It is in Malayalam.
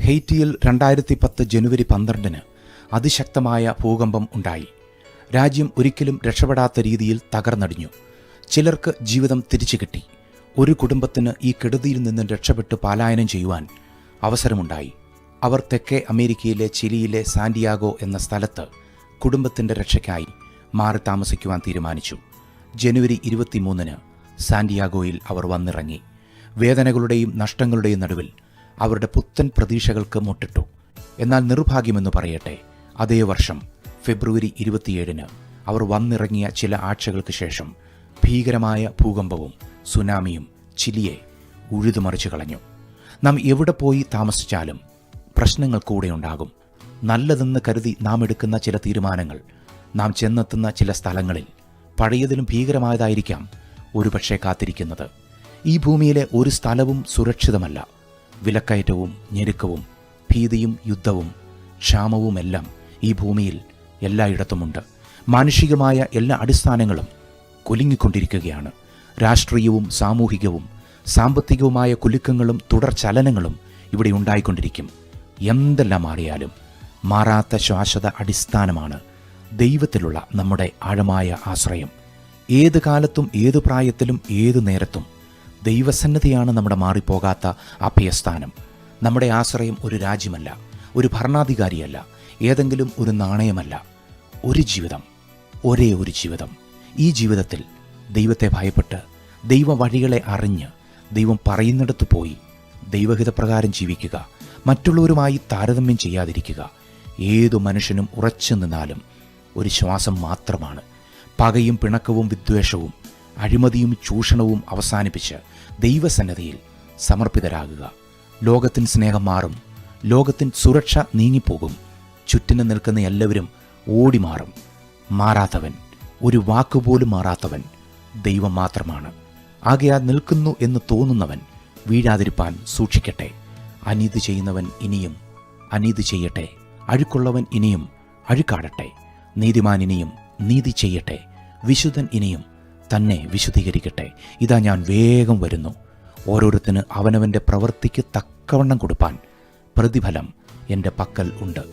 ഹെയ്റ്റിയിൽ 2010 ജനുവരി 12 അതിശക്തമായ ഭൂകമ്പം ഉണ്ടായി. രാജ്യം ഒരിക്കലും രക്ഷപ്പെടാത്ത രീതിയിൽ തകർന്നടിഞ്ഞു. ചിലർക്ക് ജീവിതം തിരിച്ചു കിട്ടി. ഒരു കുടുംബത്തിന് ഈ കെടുതിയിൽ നിന്ന് രക്ഷപ്പെട്ട് പലായനം ചെയ്യുവാൻ അവസരമുണ്ടായി. അവർ തെക്കേ അമേരിക്കയിലെ ചിലിയിലെ സാന്റിയാഗോ എന്ന സ്ഥലത്ത് കുടുംബത്തിൻ്റെ രക്ഷയ്ക്കായി മാറി താമസിക്കുവാൻ തീരുമാനിച്ചു. ജനുവരി 23 സാന്റിയാഗോയിൽ അവർ വന്നിറങ്ങി. വേദനകളുടെയും നഷ്ടങ്ങളുടെയും നടുവിൽ അവരുടെ പുത്തൻ പ്രതീക്ഷകൾക്ക് മുട്ടിട്ടു. എന്നാൽ നിർഭാഗ്യമെന്ന് പറയട്ടെ, അതേ വർഷം ഫെബ്രുവരി 27 അവർ വന്നിറങ്ങിയ ചില ആഴ്ചകൾക്ക് ശേഷം ഭീകരമായ ഭൂകമ്പവും സുനാമിയും ചിലിയെ ഉഴുതുമറിച്ചു കളഞ്ഞു. നാം എവിടെ പോയി താമസിച്ചാലും പ്രശ്നങ്ങൾ കൂടെ ഉണ്ടാകും. നല്ലതെന്ന് കരുതി നാം എടുക്കുന്ന ചില തീരുമാനങ്ങൾ, നാം ചെന്നെത്തുന്ന ചില സ്ഥലങ്ങളിൽ പഴയതിലും ഭീകരമായതായിരിക്കാം ഒരുപക്ഷെ കാത്തിരിക്കുന്നത്. ഈ ഭൂമിയിലെ ഒരു സ്ഥലവും സുരക്ഷിതമല്ല. വിലക്കയറ്റവും ഞെരുക്കവും ഭീതിയും യുദ്ധവും ക്ഷാമവുമെല്ലാം ഈ ഭൂമിയിൽ എല്ലായിടത്തുമുണ്ട്. മാനുഷികമായ എല്ലാ അടിസ്ഥാനങ്ങളും കുലുങ്ങിക്കൊണ്ടിരിക്കുകയാണ്. രാഷ്ട്രീയവും സാമൂഹികവും സാമ്പത്തികവുമായ കുലുക്കങ്ങളും തുടർചലനങ്ങളും ഇവിടെ ഉണ്ടായിക്കൊണ്ടിരിക്കും. എന്തെല്ലാം മാറിയാലും മാറാത്ത ശാശ്വത അടിസ്ഥാനമാണ് ദൈവത്തിലുള്ള നമ്മുടെ ആഴമായ ആശ്രയം. ഏത് കാലത്തും ഏത് പ്രായത്തിലും ഏതു നേരത്തും ദൈവസന്നിധിയാണ് നമ്മുടെ മാറിപ്പോകാത്ത അഭയസ്ഥാനം. നമ്മുടെ ആശ്രയം ഒരു രാജ്യമല്ല, ഒരു ഭരണാധികാരിയല്ല, ഏതെങ്കിലും ഒരു നാണയമല്ല. ഒരു ജീവിതം, ഒരേ ഒരു ജീവിതം. ഈ ജീവിതത്തിൽ ദൈവത്തെ ഭയപ്പെട്ട് ദൈവ വഴികളെ അറിഞ്ഞ് ദൈവം പറയുന്നിടത്ത് പോയി ദൈവഹിതപ്രകാരം ജീവിക്കുക. മറ്റുള്ളവരുമായി താരതമ്യം ചെയ്യാതിരിക്കുക. ഏതു മനുഷ്യനും ഉറച്ചു നിന്നാലും ഒരു ശ്വാസം മാത്രമാണ്. പകയും പിണക്കവും വിദ്വേഷവും അഴിമതിയും ചൂഷണവും അവസാനിപ്പിച്ച് ദൈവസന്നിധിയിൽ സമർപ്പിതരാകുക. ലോകത്തിൻ സ്നേഹം മാറും. ലോകത്തിൻ സുരക്ഷ നീങ്ങിപ്പോകും. ചുറ്റിന് നിൽക്കുന്ന എല്ലാവരും ഓടിമാറും. മാറാത്തവൻ, ഒരു വാക്കുപോലും മാറാത്തവൻ ദൈവം മാത്രമാണ്. ആകയാൽ നിൽക്കുന്നു എന്ന് തോന്നുന്നവൻ വീഴാതിരിപ്പാൻ സൂക്ഷിക്കട്ടെ. അനീതി ചെയ്യുന്നവൻ ഇനിയും അനീതി ചെയ്യട്ടെ. അഴുക്കുള്ളവൻ ഇനിയും അഴുക്കാടട്ടെ. നീതിമാൻ ഇനിയും നീതി ചെയ്യട്ടെ. വിശുദ്ധൻ ഇനിയും തന്നെ വിശുദ്ധീകരിക്കട്ടെ. ഇതാ ഞാൻ വേഗം വരുന്നു. ഓരോരുത്തന് അവനവൻ്റെ പ്രവൃത്തിക്ക് തക്കവണ്ണം കൊടുപ്പാൻ പ്രതിഫലം എൻ്റെ പക്കൽ ഉണ്ട്.